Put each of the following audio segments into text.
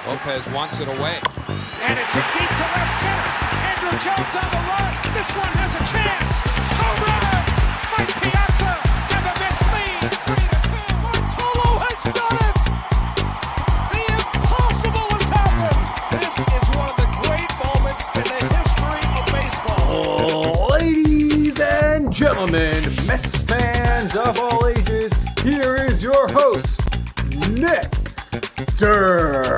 Lopez wants it away. And it's hit deep to left center. Andrew Jones on the run. This one has a chance. Home run! Mike Piazza and the Mets lead 3-2. Bartolo has done it! The impossible has happened! This is one of the great moments in the history of baseball. Ladies and gentlemen, Mets fans of all ages, here is your host, Nick Durst.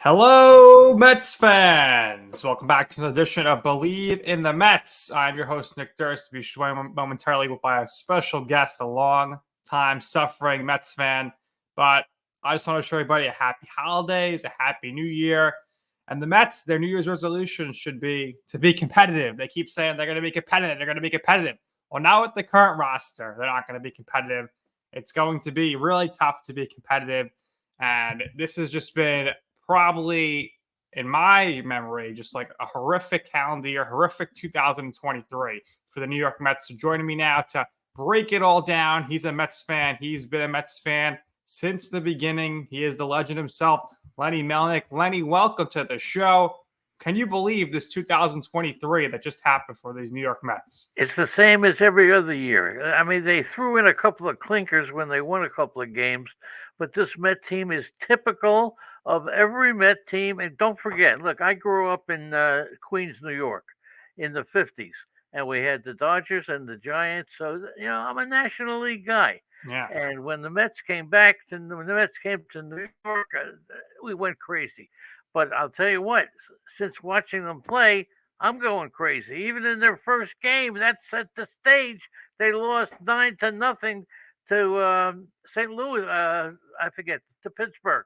Hello, Mets fans. Welcome back to another edition of Bleav in the Mets. I'm your host, Nick Durst. We'll be joined momentarily by a special guest, a long-time suffering Mets fan. But I just want to show everybody a happy holidays, a happy new year. And the Mets, their New Year's resolution should be to be competitive. They keep saying they're going to be competitive. They're going to be competitive. Well, now with the current roster, they're not going to be competitive. It's going to be really tough to be competitive. And this has just been probably, in my memory, just like a horrific calendar year, horrific 2023 for the New York Mets. So joining me now to break it all down. He's a Mets fan. He's been a Mets fan since the beginning. He is the legend himself, Lenny Melnick. Lenny, welcome to the show. Can you believe this 2023 that just happened for these New York Mets? It's the same as every other year. I mean, they threw in a couple of clinkers when they won a couple of games, but this Met team is typical of every Met team. And don't forget, look, I grew up in Queens, New York in the 50s, and we had the Dodgers and the Giants. So, you know, I'm a National League guy. Yeah. And when the Mets came New York, we went crazy. But I'll tell you what, since watching them play, I'm going crazy. Even in their first game, that set the stage. They lost 9-0 to St. Louis. To Pittsburgh,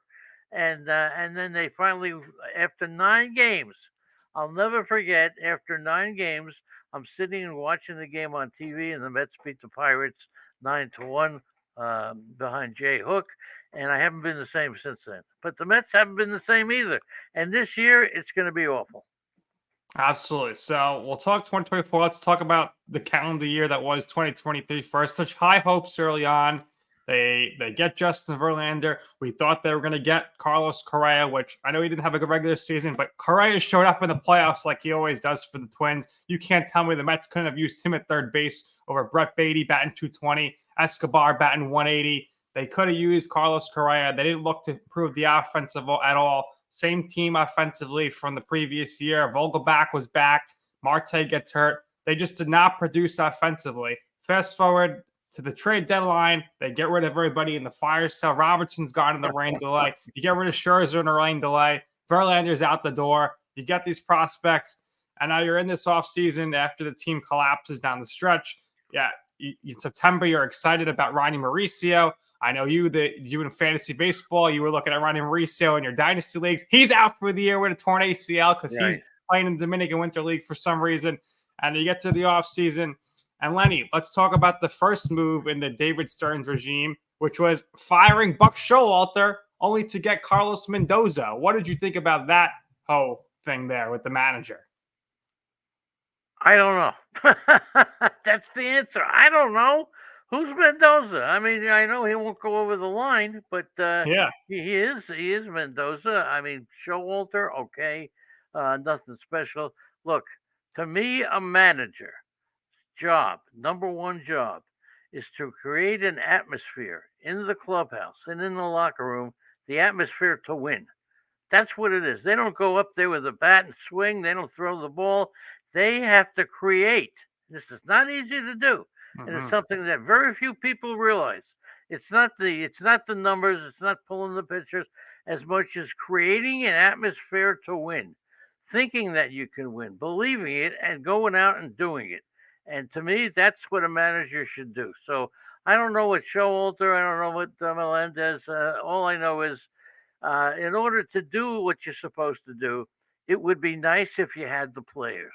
and then they finally, after 9 games, I'll never forget. After 9 games, I'm sitting and watching the game on TV, and the Mets beat the Pirates 9-1 behind Jay Hook. And I haven't been the same since then. But the Mets haven't been the same either. And this year, it's going to be awful. Absolutely. So we'll talk 2024. Let's talk about the calendar year that was 2023 first. Such high hopes early on. They get Justin Verlander. We thought they were going to get Carlos Correa, which I know he didn't have a good regular season, but Correa showed up in the playoffs like he always does for the Twins. You can't tell me the Mets couldn't have used him at third base over Brett Beatty batting .220, Escobar batting .180. They could have used Carlos Correa. They didn't look to improve the offensive at all. Same team offensively from the previous year. Vogelbach was back. Marte gets hurt. They just did not produce offensively. Fast forward to the trade deadline. They get rid of everybody in the fire sale. Robertson's gone in the rain delay. You get rid of Scherzer in the rain delay. Verlander's out the door. You get these prospects. And now you're in this offseason after the team collapses down the stretch. Yeah, in September, you're excited about Ronnie Mauricio. I know you in fantasy baseball, you were looking at Ronnie Mauricio in your dynasty leagues. He's out for the year with a torn ACL because he's playing in the Dominican Winter League for some reason. And you get to the offseason. And Lenny, let's talk about the first move in the David Stearns regime, which was firing Buck Showalter only to get Carlos Mendoza. What did you think about that whole thing there with the manager? I don't know. That's the answer. I don't know. Who's Mendoza? I mean, I know he won't go over the line, but he is Mendoza. I mean, Showalter, okay, nothing special. Look, to me, a manager job, number one job, is to create an atmosphere in the clubhouse and in the locker room, the atmosphere to win. That's what it is. They don't go up there with a bat and swing. They don't throw the ball. They have to create. This is not easy to do. And it's something that very few people realize. It's not the numbers, it's not pulling the pictures as much as creating an atmosphere to win, thinking that you can win, believing it, and going out and doing it. And to me, that's what a manager should do. So I don't know what Showalter, I don't know what Melendez. All I know is, in order to do what you're supposed to do, it would be nice if you had the players.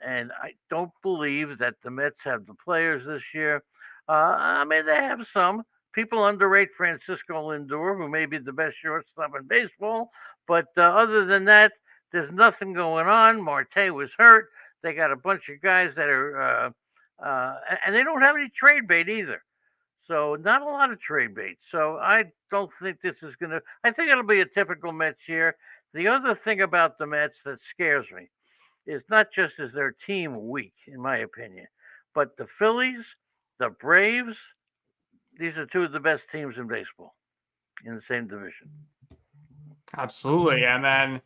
And I don't believe that the Mets have the players this year. I mean, they have some. People underrate Francisco Lindor, who may be the best shortstop in baseball. But other than that, there's nothing going on. Marte was hurt. They got a bunch of guys that are, and they don't have any trade bait either. So not a lot of trade bait. So I don't think this is going to. I think it'll be a typical Mets year. The other thing about the Mets that scares me is not just is their team weak, in my opinion, but the Phillies, the Braves. These are two of the best teams in baseball in the same division. Absolutely. And then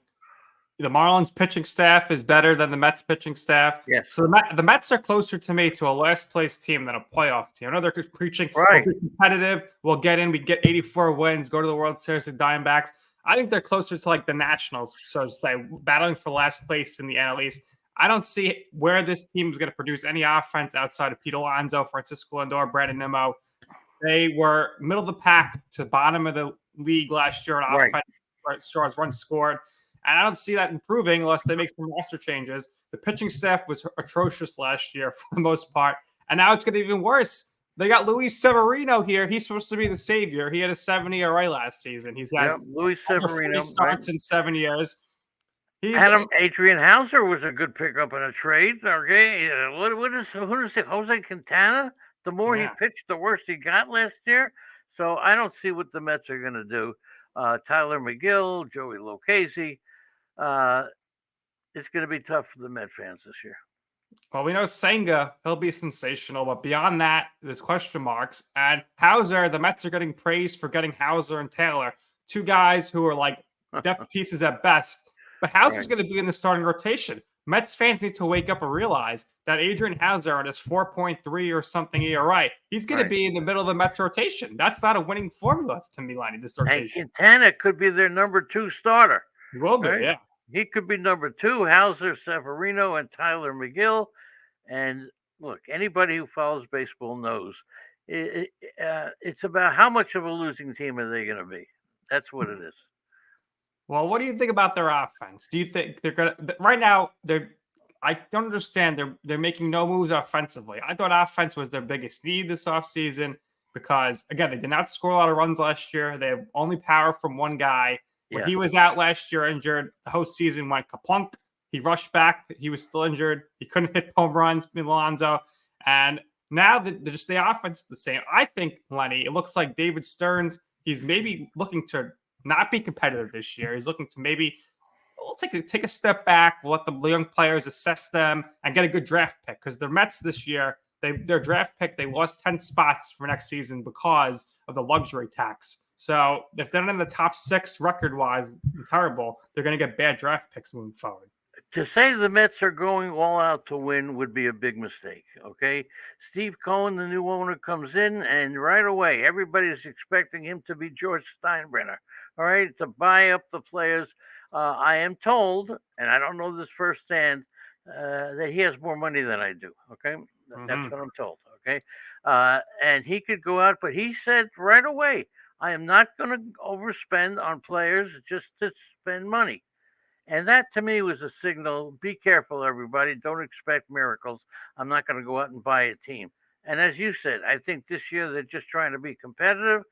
the Marlins pitching staff is better than the Mets pitching staff. Yes. So the Mets are closer to me to a last place team than a playoff team. I know they're preaching Right. we'll be competitive. We'll get in. We get 84 wins, go to the World Series, the Diamondbacks. I think they're closer to like the Nationals, so to say, battling for last place in the NL East. I don't see where this team is going to produce any offense outside of Pete Alonso, Francisco Lindor, Brandon Nimmo. They were middle of the pack to bottom of the league last year on offense, as far as runs scored. And I don't see that improving unless they make some roster changes. The pitching staff was atrocious last year for the most part. And now it's going to be even worse. They got Luis Severino here. He's supposed to be the savior. He had a 70 ERA last season. He's got Luis Severino starts in 7 years. Adrian Hauser was a good pickup in a trade. Okay, who is it? Jose Quintana. The more he pitched, the worse he got last year. So I don't see what the Mets are going to do. Tyler McGill, Joey Lucchesi. It's going to be tough for the Met fans this year. Well, we know Senga, he'll be sensational, but beyond that, there's question marks. And Hauser, the Mets are getting praised for getting Hauser and Taylor, two guys who are like depth pieces at best. But Hauser's going to be in the starting rotation. Mets fans need to wake up and realize that Adrian Hauser at his 4.3 or something ERA, he's going to be in the middle of the Mets rotation. That's not a winning formula to me, Lenny, this rotation. And Quintana could be their number 2 starter. He will be, yeah. He could be number 2, Hauser, Severino, and Tyler McGill. And look, anybody who follows baseball knows it's about how much of a losing team are they going to be. That's what it is. Well, what do you think about their offense? Do you think they're going to right now? I don't understand. They're making no moves offensively. I thought offense was their biggest need this offseason because again, they did not score a lot of runs last year. They have only power from one guy. When he was out last year injured, the whole season went kaplunk. He rushed back. He was still injured. He couldn't hit home runs, Alonso. And now the offense is the same. I think, Lenny, it looks like David Stearns, he's maybe looking to not be competitive this year. He's looking to maybe take a step back, let the young players assess them, and get a good draft pick. Because the Mets this year, their draft pick, they lost 10 spots for next season because of the luxury tax. So if they're not in the top 6 record-wise, terrible, they're going to get bad draft picks moving forward. To say the Mets are going all out to win would be a big mistake, okay? Steve Cohen, the new owner, comes in, and right away, everybody's expecting him to be George Steinbrenner, all right, to buy up the players. I am told, and I don't know this firsthand, that he has more money than I do, okay? That's what I'm told, okay? And he could go out, but he said right away, I am not going to overspend on players just to spend money. And that to me was a signal, be careful, everybody. Don't expect miracles. I'm not going to go out and buy a team. And as you said, I think this year they're just trying to be competitive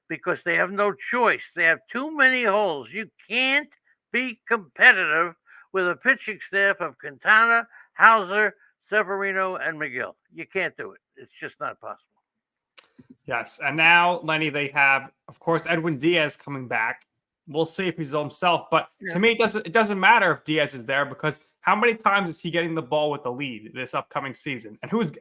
because they have no choice. They have too many holes. You can't be competitive with a pitching staff of Quintana, Hauser, Severino, and McGill. You can't do it. It's just not possible. Yes. And now, Lenny, they have, of course, Edwin Diaz coming back. We'll see if he's himself. But to me, it doesn't matter if Diaz is there because how many times is he getting the ball with the lead this upcoming season? And who's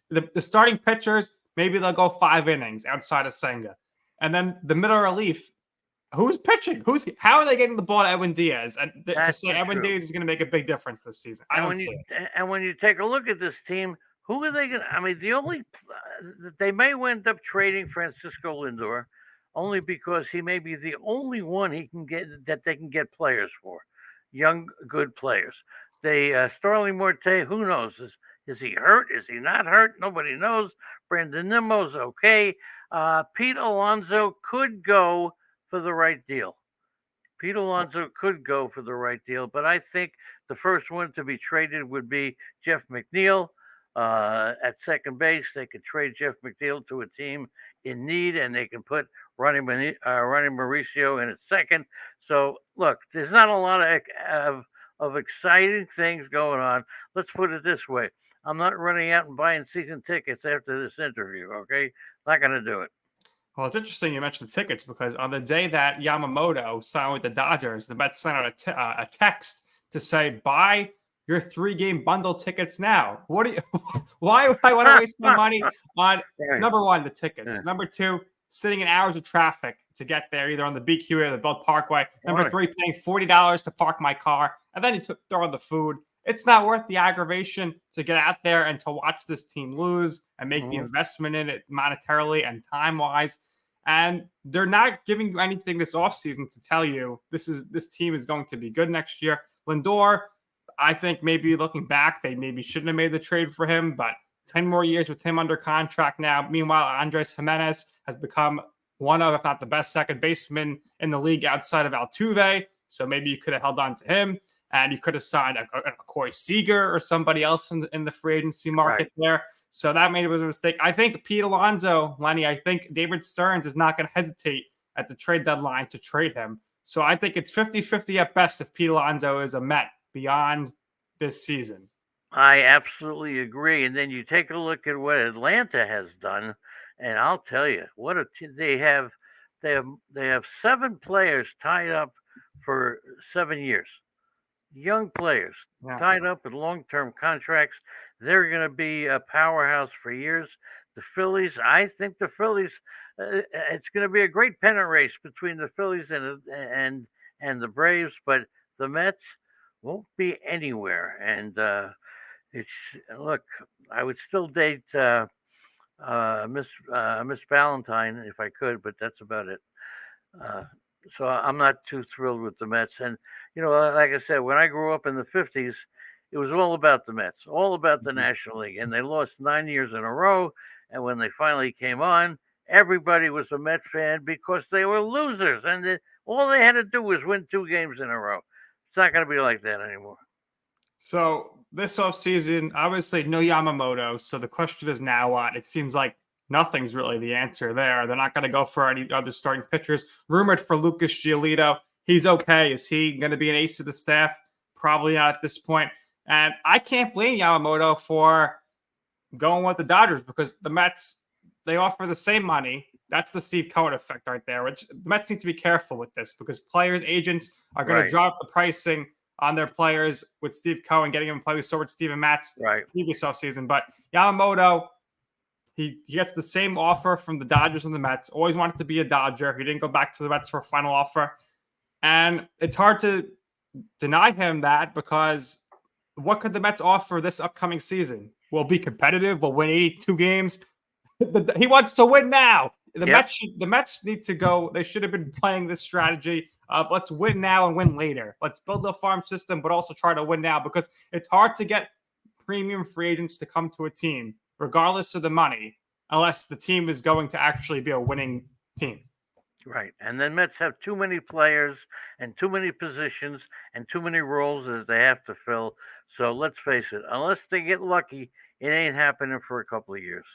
the starting pitchers? Maybe they'll go 5 innings outside of Senga. And then the middle relief, who's pitching? How are they getting the ball to Edwin Diaz? And to say Edwin Diaz is going to make a big difference this season, I don't see it. And when you take a look at this team, who are they going to? I mean, they may end up trading Francisco Lindor only because he may be the only one they can get players for, young, good players. Starling Marte, who knows? Is he hurt? Is he not hurt? Nobody knows. Brandon Nimmo's okay. Pete Alonso could go for the right deal. But I think the first one to be traded would be Jeff McNeil. At second base, they could trade Jeff McNeil to a team in need, and they can put Ronnie Mauricio in at second. So, look, there's not a lot of exciting things going on. Let's put it this way. I'm not running out and buying season tickets after this interview. Okay, not going to do it. Well, it's interesting you mentioned the tickets because on the day that Yamamoto signed with the Dodgers, the Mets sent out a text to say, buy your 3-game bundle tickets now. What do you, why would I want to waste my money on number one, the tickets, number two, sitting in hours of traffic to get there, either on the BQ or the Belt Parkway, number three, paying $40 to park my car, and then you throw in the food. It's not worth the aggravation to get out there and to watch this team lose and make the investment in it monetarily and time-wise. And they're not giving you anything this offseason to tell you this team is going to be good next year. Lindor, I think maybe looking back, they maybe shouldn't have made the trade for him, but 10 more years with him under contract now. Meanwhile, Andres Jimenez has become one of, if not the best second baseman in the league outside of Altuve. So maybe you could have held on to him. And you could have signed a Corey Seager or somebody else in the free agency market there. So that made it a mistake. I think Pete Alonso, Lenny, I think David Stearns is not going to hesitate at the trade deadline to trade him. So I think it's 50-50 at best if Pete Alonso is a Met beyond this season. I absolutely agree. And then you take a look at what Atlanta has done, and I'll tell you, what a they have 7 players tied up for 7 years. Young players tied up in long-term contracts. They're going to be a powerhouse for years. The Phillies, I think the Phillies, it's going to be a great pennant race between the Phillies and the Braves, but the Mets won't be anywhere. And look, I would still date Miss Valentine if I could, but that's about it. So I'm not too thrilled with the Mets. And, like I said, when I grew up in the 50s, it was all about the Mets, all about the National League. And they lost 9 years in a row. And when they finally came on, everybody was a Met fan because they were losers. And all they had to do was win 2 games in a row. It's not going to be like that anymore. So this offseason, obviously no Yamamoto. So the question is now what? It seems like nothing's really the answer there. They're not going to go for any other starting pitchers. Rumored for Lucas Giolito. He's okay. Is he going to be an ace of the staff? Probably not at this point. And I can't blame Yamamoto for going with the Dodgers because the Mets, they offer the same money. That's the Steve Cohen effect right there, which the Mets need to be careful with this because players, agents are going to drop the pricing on their players with Steve Cohen, getting him to play with Steven Matz previous offseason. But Yamamoto, he gets the same offer from the Dodgers and the Mets. Always wanted to be a Dodger. He didn't go back to the Mets for a final offer. And it's hard to deny him that because what could the Mets offer this upcoming season? We'll be competitive. We'll win 82 games. He wants to win now. The Mets need to go. They should have been playing this strategy of let's win now and win later. Let's build the farm system, but also try to win now because it's hard to get premium free agents to come to a team, regardless of the money, unless the team is going to actually be a winning team. Right. And then Mets have too many players and too many positions and too many roles that they have to fill. So let's face it, unless they get lucky, it ain't happening for a couple of years.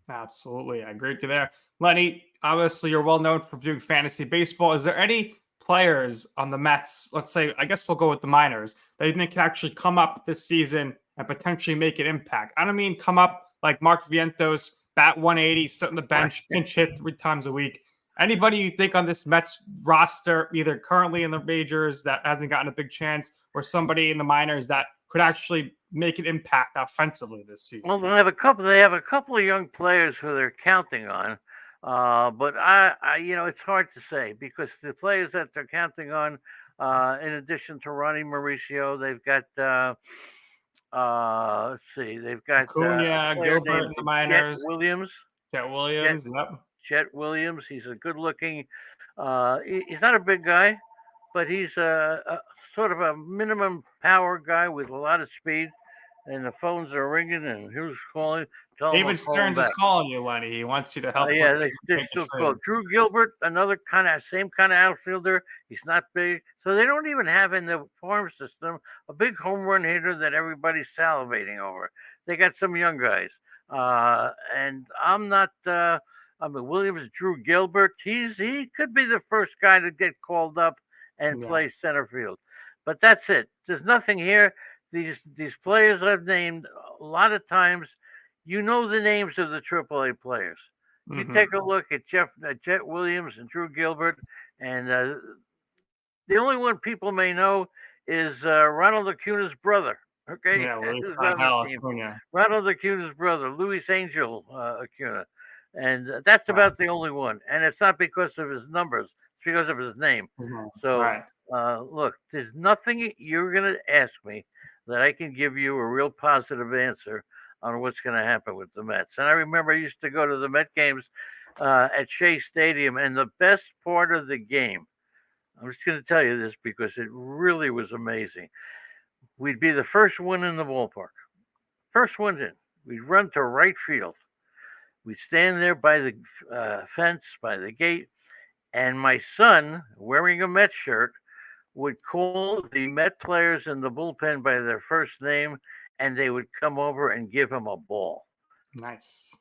Absolutely. I agree with you there. Lenny, obviously you're well known for doing fantasy baseball. Is there any players on the Mets, let's say, I guess we'll go with the minors, that you think can actually come up this season and potentially make an impact? I don't mean come up like Mark Vientos, bat 180, sit on the bench, pinch hit 3 times a week. Anybody you think on this Mets roster, either currently in the majors that hasn't gotten a big chance, or somebody in the minors that could actually make an impact offensively this season? Well, they have a couple of young players who they're counting on, but I it's hard to say because the players that they're counting on, in addition to Ronnie Mauricio, they've got let's see, they've got Acuna, Gilbert in the minors, Chet Williams. Chet Williams. He's a good-looking. He's not a big guy, but he's a sort of a minimum power guy with a lot of speed. And the phones are ringing, and who's calling? David Stearns is calling you, Lenny. He wants you to help. They still call Drew Gilbert, another same kind of outfielder. He's not big, so they don't even have in the farm system a big home run hitter that everybody's salivating over. They got some young guys, and I'm not. Williams, Drew Gilbert. He could be the first guy to get called up and play center field, but that's it. There's nothing here. these players I've named a lot of times, you know the names of the AAA players. You take a look at Jet Williams and Drew Gilbert, and the only one people may know is Ronald Acuna's brother. Okay, Yeah, who's on the team? Acuna. Ronald Acuna's brother, Luis Angel Acuna, and that's about the only one. And it's not because of his numbers; it's because of his name. So, look, there's nothing you're gonna ask me that I can give you a real positive answer on what's going to happen with the Mets. And I remember I used to go to the Met games at Shea Stadium, and the best part of the game, I'm just going to tell you this because it really was amazing. We'd be the first one in the ballpark, first ones in. We'd run to right field. We'd stand there by the fence, by the gate, and my son, wearing a Met shirt, would call the Met players in the bullpen by their first name, and they would come over and give him a ball. Nice.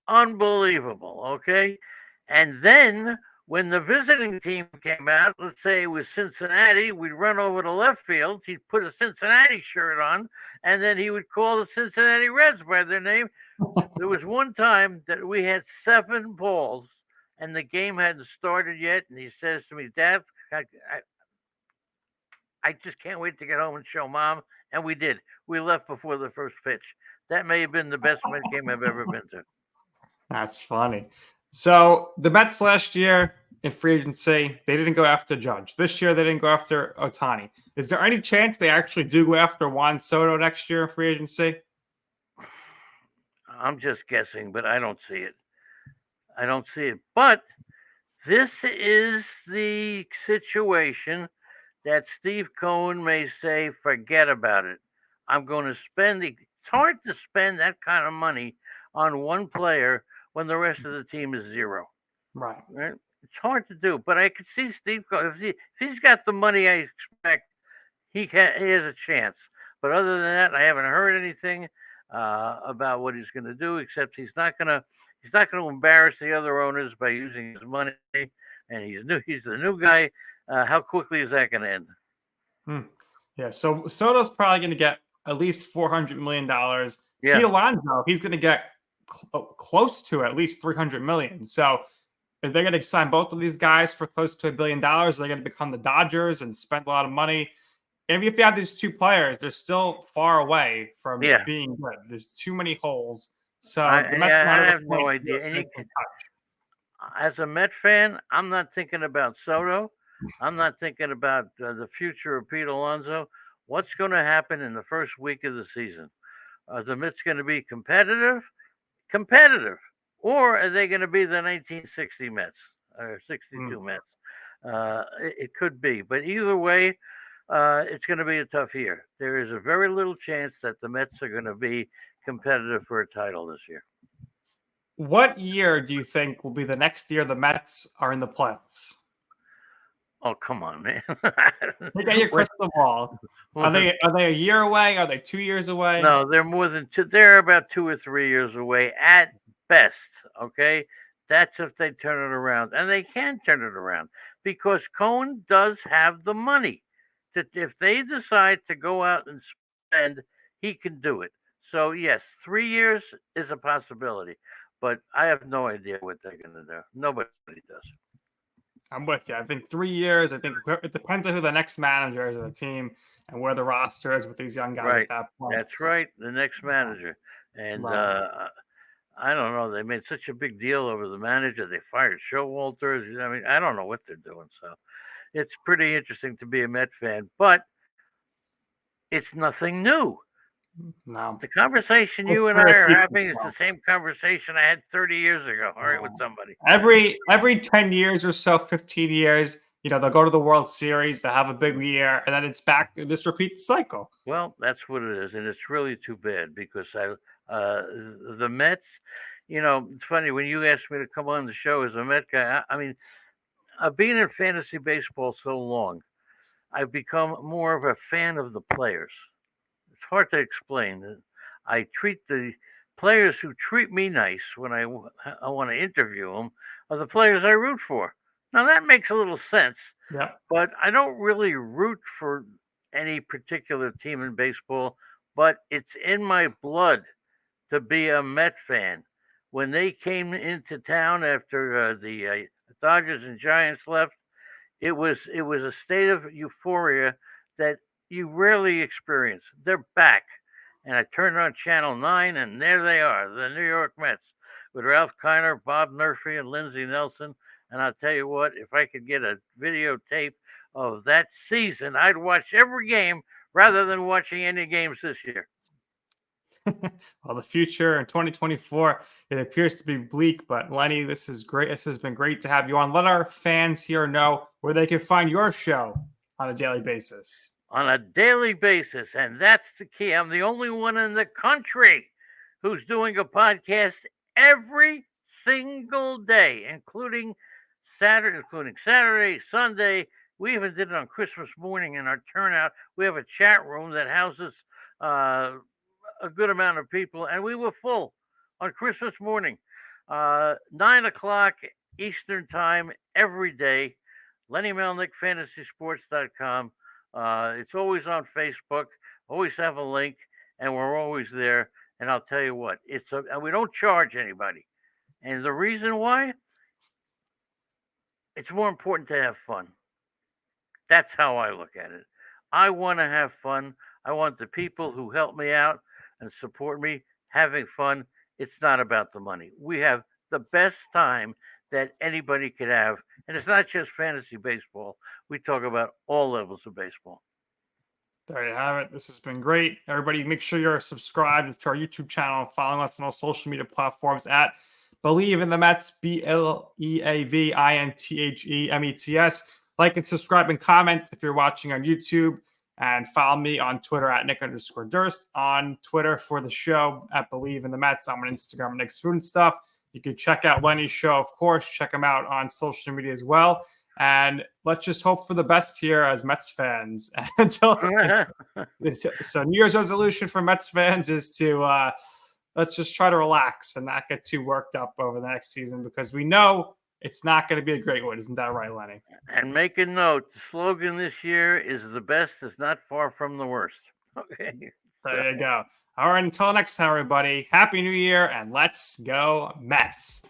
Unbelievable, okay? And then when the visiting team came out, let's say it was Cincinnati, we'd run over to left field. He'd put a Cincinnati shirt on, and then he would call the Cincinnati Reds by their name. There was one time that we had 7 balls, and the game hadn't started yet, and he says to me, Dad, I just can't wait to get home and show Mom. And we did. We left before the first pitch. That may have been the best Met game I've ever been to. That's funny. So the Mets last year in free agency, they didn't go after Judge. This year, they didn't go after Ohtani. Is there any chance they actually do go after Juan Soto next year in free agency? I'm just guessing, but I don't see it. I don't see it. But this is the situation that Steve Cohen may say, forget about it. I'm going to spend it's hard to spend that kind of money on one player when the rest of the team is zero. Right? It's hard to do, but I could see Steve Cohen. If he's got the money I expect, he has a chance. But other than that, I haven't heard anything about what he's going to do, except he's not going to embarrass the other owners by using his money. And he's the new guy. How quickly is that going to end? Yeah, so Soto's probably going to get at least $400 million. Yeah. Pete Alonso, he's going to get close to at least $300 million. So if they're going to sign both of these guys for close to $1 billion, they're going to become the Dodgers and spend a lot of money. And if you have these two players, they're still far away from being good. There's too many holes. So the Mets I have no idea. As a Met fan, I'm not thinking about Soto. I'm not thinking about the future of Pete Alonso. What's going to happen in the first week of the season? Are the Mets going to be competitive, or are they going to be the 1960 Mets or 62 Mets? It could be, but either way, it's going to be a tough year. There is a very little chance that the Mets are going to be competitive for a title this year. What year do you think will be the next year the Mets are in the playoffs? Oh, come on, man. Look at your crystal ball. Are they a year away? Are they 2 years away? No, they're more than 2. They're about 2 or 3 years away at best. Okay, that's if they turn it around, and they can turn it around because Cohen does have the money. That if they decide to go out and spend, he can do it. So yes, 3 years is a possibility, but I have no idea what they're going to do. Nobody does. I'm with you. I think 3 years. I think it depends on who the next manager is of the team and where the roster is with these young guys at that point. That's right. The next manager. And I don't know. They made such a big deal over the manager. They fired Showalter. I mean, I don't know what they're doing. So it's pretty interesting to be a Met fan, but it's nothing new. No. The conversation you and I are having is the same conversation I had 30 years ago, all right, with somebody. Every 10 years or so, 15 years, they'll go to the World Series, they'll have a big year, and then it's back. This repeats the cycle. Well, that's what it is, and it's really too bad because the Mets, it's funny, when you asked me to come on the show as a Met guy, I mean, being in fantasy baseball so long, I've become more of a fan of the players. It's hard to explain. I treat the players who treat me nice when I want to interview them are the players I root for. Now that makes a little sense. Yeah. But I don't really root for any particular team in baseball, but it's in my blood to be a Met fan. When they came into town after the Dodgers and Giants left, it was a state of euphoria that you rarely experience. They're back, and I turned on Channel 9, and there they are, the New York Mets, with Ralph Kiner, Bob Murphy, and Lindsey Nelson. And I'll tell you what, if I could get a videotape of that season, I'd watch every game rather than watching any games this year. Well, the future in 2024, it appears to be bleak, but Lenny, this is great. This has been great to have you on. Let our fans here know where they can find your show on a daily basis. On a daily basis, and that's the key. I'm the only one in the country who's doing a podcast every single day, including Saturday, Sunday. We even did it on Christmas morning in our turnout. We have a chat room that houses a good amount of people, and we were full on Christmas morning, 9 o'clock Eastern time every day. Lenny Melnick, FantasySports.com. It's always on Facebook. Always have a link, and we're always there. And I'll tell you what, and we don't charge anybody. And the reason why, it's more important to have fun. That's how I look at it. I want to have fun. I want the people who help me out and support me having fun. It's not about the money. We have the best time that anybody could have. And it's not just fantasy baseball. We talk about all levels of baseball. There you have it. This has been great. Everybody, make sure you're subscribed to our YouTube channel and following us on all social media platforms at Bleav in the Mets, BLEAVINTHEMETS. Like and subscribe and comment if you're watching on YouTube. And follow me on Twitter at Nick_Durst. On Twitter for the show at Bleav in the Mets. I'm on Instagram, Nick's Food and Stuff. You can check out Lenny's show, of course. Check him out on social media as well. And let's just hope for the best here as Mets fans. So New Year's resolution for Mets fans is to let's just try to relax and not get too worked up over the next season, because we know it's not going to be a great one. Isn't that right, Lenny? And make a note, the slogan this year is the best is not far from the worst. Okay. There you go. All right, until next time, everybody. Happy New Year, and let's go Mets.